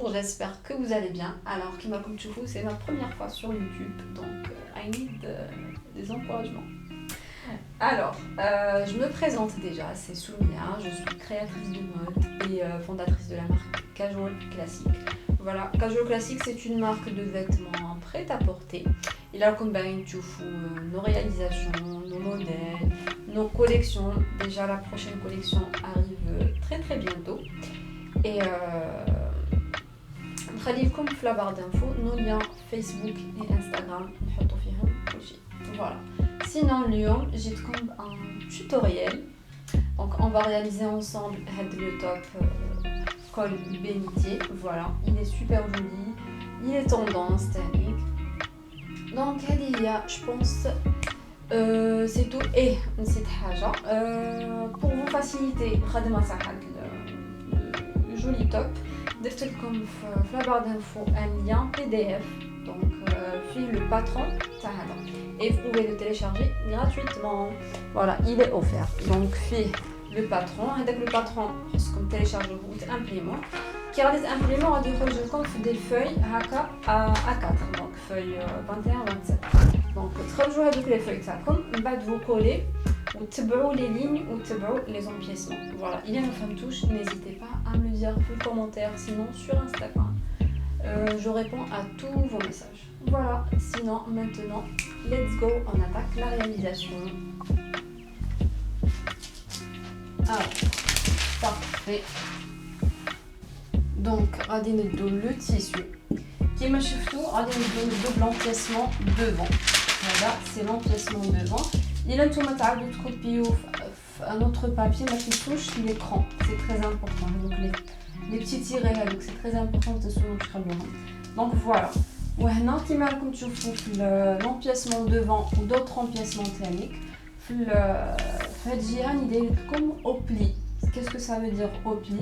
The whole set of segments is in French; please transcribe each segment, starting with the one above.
bonjour, j'espère que vous allez bien. Alors, Kima Kumchoufou, c'est ma première fois sur YouTube, donc I need des encouragements. Alors, je me présente déjà, c'est Soumia, je suis créatrice de mode et fondatrice de la marque Casual Classic. Voilà, Casual Classic, c'est une marque de vêtements prêts à porter. Il a comme nos réalisations, nos modèles, nos collections. Déjà, la prochaine collection arrive très très bientôt. Et نخليكم في la barre d'infos nos liens Facebook et Instagram نحطوا فيهم كل شيء. Voilà. Sinon اليوم جيتكم un tutoriel. Donc on va réaliser ensemble le top col bénitier. Voilà, il est super joli, il est tendance technique. Donc je pense c'est tout. Et نسيت حاجة pour vous faciliter خدمة تاع le joli top. درت لكم في la barre d'infos un lien PDF donc في le patron تاع هذا et vous pouvez le télécharger gratuitement. Voilà, il est offert. Donc في le patron هذاك le patron خصكم télécharger وتامبليمون كي غادي تامبليمون غادي يخرج لكم في دي فeuilles هكا A4 donc feuille 21 27 donc تخرجوا هذوك لي فeuilles تاعكم من بعد vous collez وتتبعوا les lignes ou تتبعوا les empiècements. Voilà, il y a une femme touche, n'hésitez pas à me le dire dans les commentaires, sinon sur Instagram. Je réponds à tous vos messages. Voilà, sinon maintenant, let's go, on attaque la réalisation. Alors, parfait. Donc, غادي ندو le tissu. كيما شفتوا غادي ندو le double empiècement devant. Voilà, c'est l'empiècement devant. Il a tout matériel de copier un autre papier mais qui touche l'écran, c'est très important. Donc les petits tirets donc c'est très important de se montrer. Donc voilà. وهنا كيما راكم تشوفوا في l'empiècement devant ou d'autres empiècements thermiques في هاد الجهه ندير لكم au pli. Qu'est-ce que ça veut dire au pli?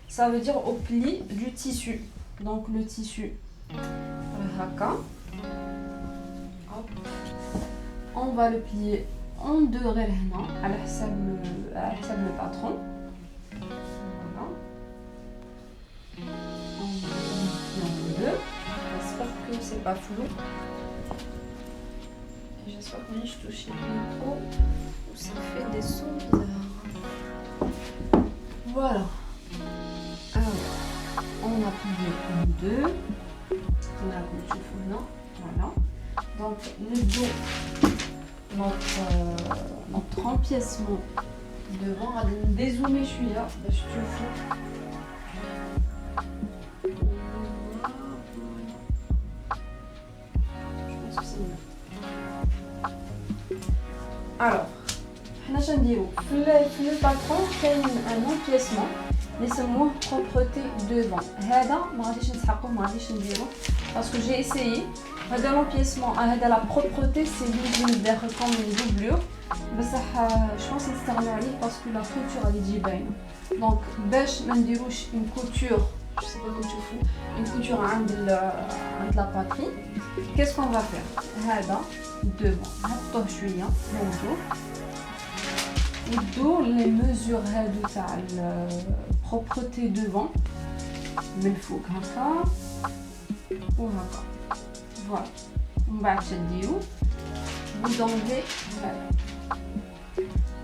Ça veut dire au pli du tissu. Donc le tissu هكا. Hop. On va le plier en deux هنا على حساب le patron. Voilà. On va le plier en deux. J'espère que c'est pas flou. J'espère que je touche le micro ou ça fait des sons bizarres. Voilà. Alors, on a plié en deux. On a comme tu fais là. Voilà. Donc le dos, notre empiècement devant, on va dézoomer celui-là, je te le fais. Je pense que c'est mieux. Alors, le patron fait un empiècement, laissez-moi propreté devant. Parce que j'ai essayé. هذا l'empiècement هذا la propreté c'est l'usine داخل comme une doublure بصح je pense نستغنوا عليه parce que la couture elle تجي باينه. Donc باش ما نديروش une couture je sais pas comment tu fais une couture عند la poitrine, qu'est-ce qu'on va faire? هذا devant نحطوه شويه bonjour ودو les mesures هادو تاع propreté devant من الفوق هكا وهكا. Voilà, on va vous enlevez. Voilà.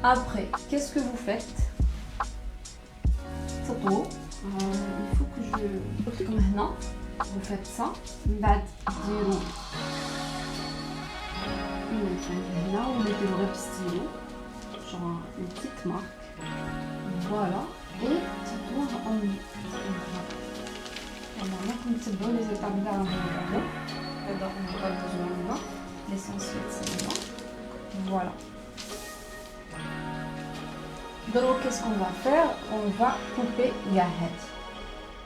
Après, qu'est-ce que vous faites? Il faut que je comme maintenant, vous faites ça. Là, on met le vrai stylo, genre une petite marque. Voilà, et tu dois en maintenant, comme c'est bon, les étapes d'arrivée. D'abord, on aura besoin de main. L'essentiel, c'est le main. Voilà. Donc, qu'est-ce qu'on va faire? On va couper la tête.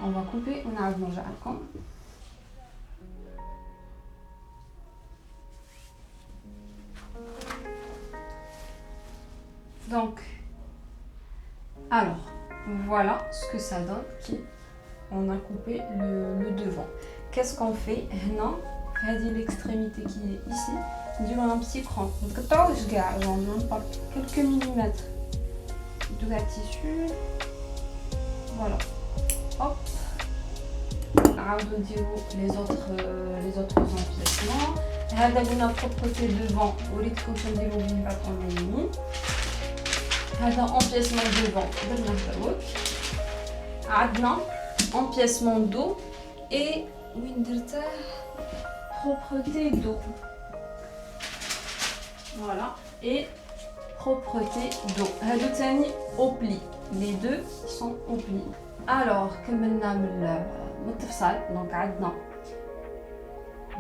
On va couper, on a mangé à quand? Donc, alors, voilà ce que ça donne. On a coupé le devant. Qu'est-ce qu'on fait? Non. L'extrémité qui est ici, on a un petit cran. Donc, quelques millimètres de la tissu. Voilà. hop. Les autres empiècements. هذا قلنا propreté devant وريتكم نديرو بين باطون يمين. هذا empiècement devant درنا دروك. عندنا empiècement dos et وين درته propreté dos. Voilà et propreté dos. هادو تاني au pli. Les deux sont au pli. Alors كملنا من التفصيل. Donc عندنا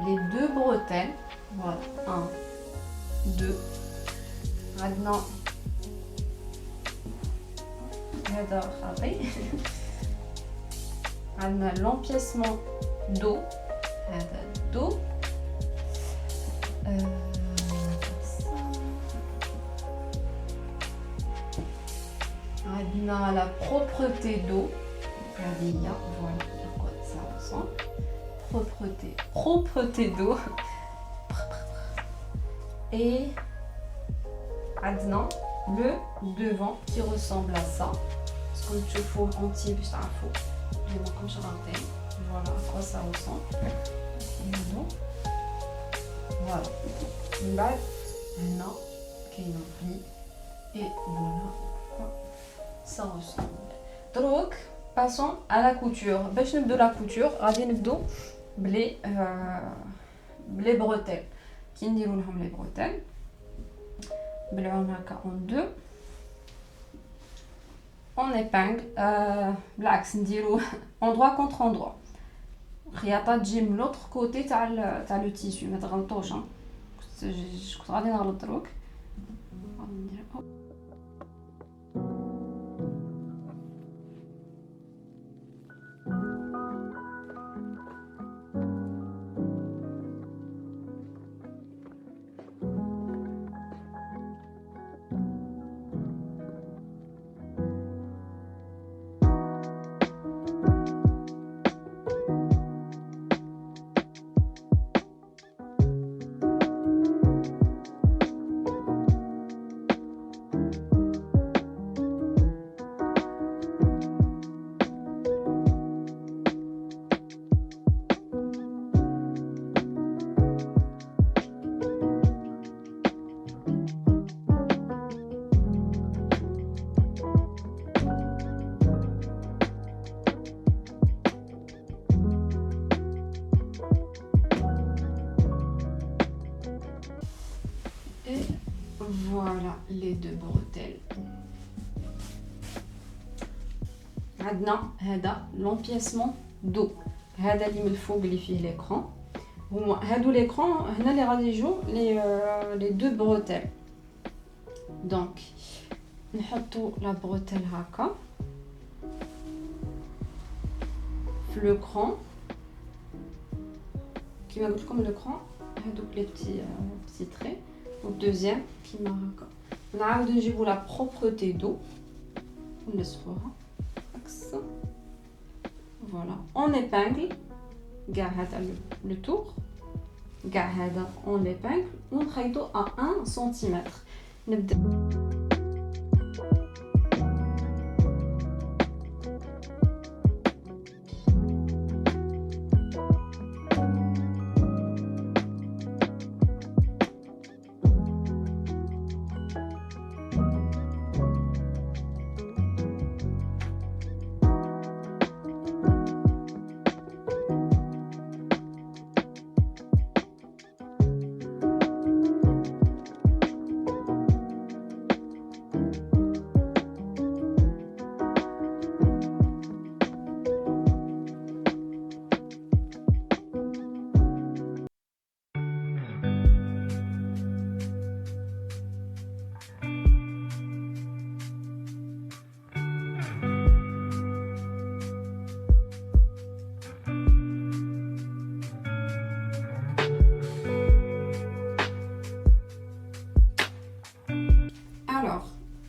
les deux bretelles. Voilà, 1, 2. عندنا هذا خاطي. عندنا l'empiècement dos. هذا dos. عندنا la propreté dos. هذه voilà à quoi ça ressemble. Propreté d'eau. Et maintenant le devant qui ressemble à ça. Parce que tu fais entier, puis ça faut. Comme je rappelle. Voilà à quoi ça ressemble. Voilà. Là, maintenant, qu'il y a un pli. Et voilà à quoi ça ressemble. Donc, passons à la couture. باش نبدو la couture, غادي نبدو بلي بروتيل. كي نديرو لهم لي بروتيل بلعوهم هكا اون دو اون ايبانغ. بالعكس نديرو اندروا كونتر اندروا. الخياطه تجي من لوطر كوتي تاع لو تيسو. ما تغلطوش. كنت غادي نغلط دروك. غادي ندير Voilà les deux bretelles. عندنا هذا l'empiècement dos. هذا اللي من الفوق اللي فيه l'écran. هما هادو l'écran هنا اللي غادي يجوا les deux bretelles. Donc نحطوا la bretelle هكا في l'écran. كيما قلت لكم l'écran هادوك les petits traits. Au deuxième qui marque. On a نجيبوا la propreté dos. On laisse voir. Voilà. On épingle. كاع هذا le tour. كاع هذا on épingle. ونخيطو à 1 cm. نبدا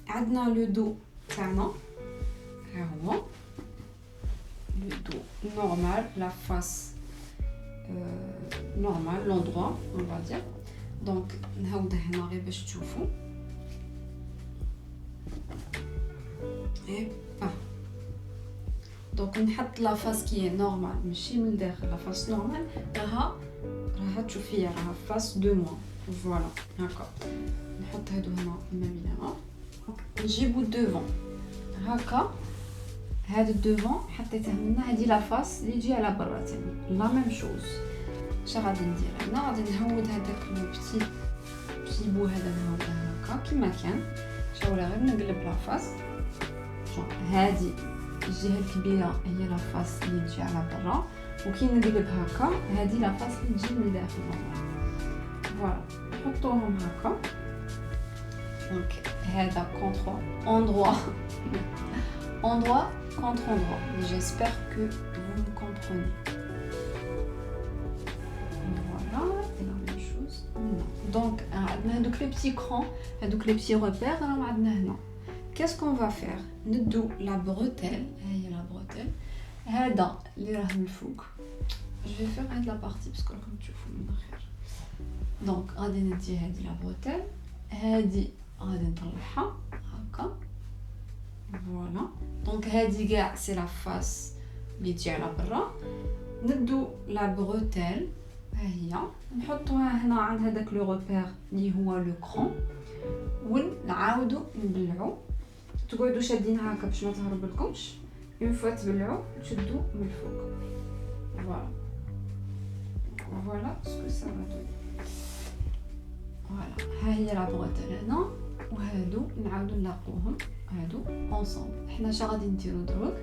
عندنا le dos تاعنا ها هو le dos normal, la face normal, l'endroit on va dire. Donc نعاود هنا غير باش تشوفوا. Et دونك نحط لا فاس كي نورمال ماشي من الداخل، لا فاس نورمال راها تشوفيها راها فاس دو موا. فوالا هكا نحط هادو هنا ما بينها. نجيبو الدوفون هكا، هاد الدوفون حطيته هنا، هادي لا فاس اللي تجي على برا تاني لا ميم شوز. اش غادي ندير هنا؟ غادي نهود هذاك لو بتي بو هذا نهودها هكا كيما كان. شاولا غير نقلب لا فاس، هادي الجهه الكبيره هي لا فاس اللي تجي على برا، وكي نقلب هكا هادي لا فاس اللي تجي من داخل نورمال. فوالا نحطوهم هكا. دونك هذا كونتر اندروا endroit contre endroit. J'espère que vous me comprenez. Voilà, et la même chose. Donc, donc les petits crans, donc les petits repères, qu'est-ce qu'on va faire? Nous la bretelle, la bretelle. هذا اللي راه من الفوق. Je vais faire هاد la partie parce que comme tu vois من الآخر. Donc غادي ندي هذه la bretelle، هذه غادي نطلعها هكا. فوالا دونك هادي كاع سي لا فاس اللي تجي على برا. ندو لا بروتيل ها هي، نحطوها هنا عند هذاك لو روبير اللي هو لو كرون، ونعاودو نبلعو. تقعدوا شادينها هكا باش ما تهرب لكمش. اون فوا تبلعو تشدو من الفوق. فوالا فوالا سكو سا فا دوني. فوالا ها هي لا بروتيل هنا، وهادو نعاودو نلاقوهم هادو اونصومبل. حنا اش غادي نديرو دروك؟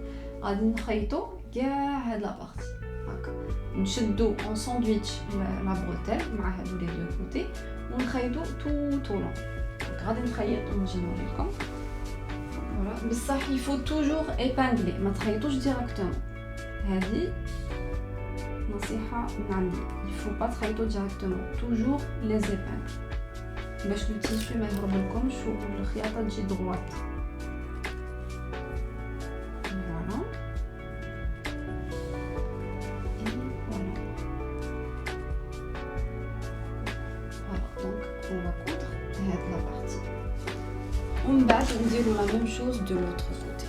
غادي نخيطو كاع هاد لا بارتي هكا، نشدو اون ساندويتش لا بروتيل مع هادو لي دو كوتي، ونخيطو تو طولون. دونك غادي نخيط ونجي نوريكم. فوالا بصح يفو توجور ايبانغلي، ما تخيطوش ديريكتومون. هادي نصيحه من عندي، يفو با تخيطو ديريكتومون، توجور لي زيبانغ باش لو تيسو ما يهرب لكمش والخياطه تجي دغوات. فوالا دونك on va coudre هاد لا بارتي، ومن بعد نديرو لا ميم شوز دو لوتر كوتي.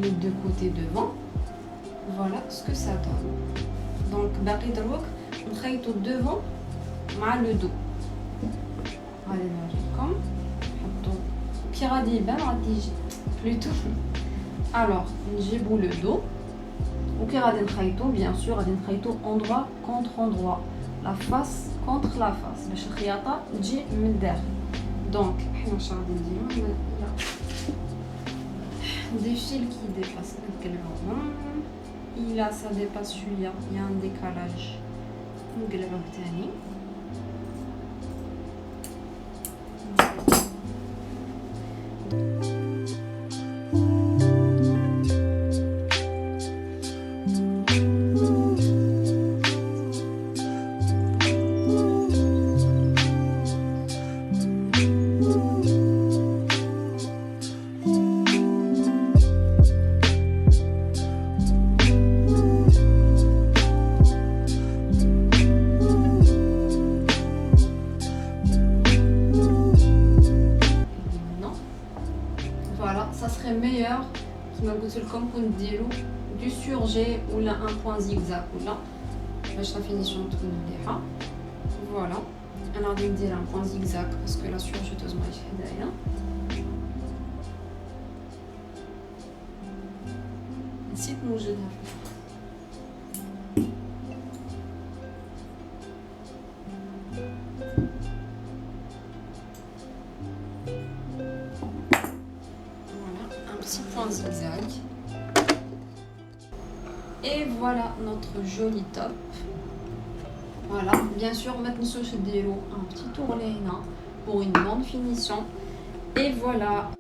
Les deux côtés devant. Voilà ce que ça donne. Donc باقي دروك نخيطو devant مع le dos. غادي نوريكم نحطو كي غادي يبان غادي يجي بلوتو. alors نجيبو le dos وكي غادي نخيطو bien sûr غادي نخيطو endroit contre endroit, la face contre la face باش الخياطه تجي من الداخل. دونك حنا واش غادي نديرو؟ des fils qui dépassent là ça dépasse celui-là, il y a un décalage. نقلبو تاني. كما قلت لكم كنديروا دو سورجي ولا ان بوين زيكزاك ولا باش لا فينيسيون تكون مليحه. فوالا انا غادي ندير ان بوين زيكزاك باسكو لا سورجيتوز ماهيش حدايا. نسيت نوجدها في الفرن. Zigzag. Et voilà notre joli top. Voilà, bien sûr maintenant je déroule un petit tour là pour une bonne finition. Et voilà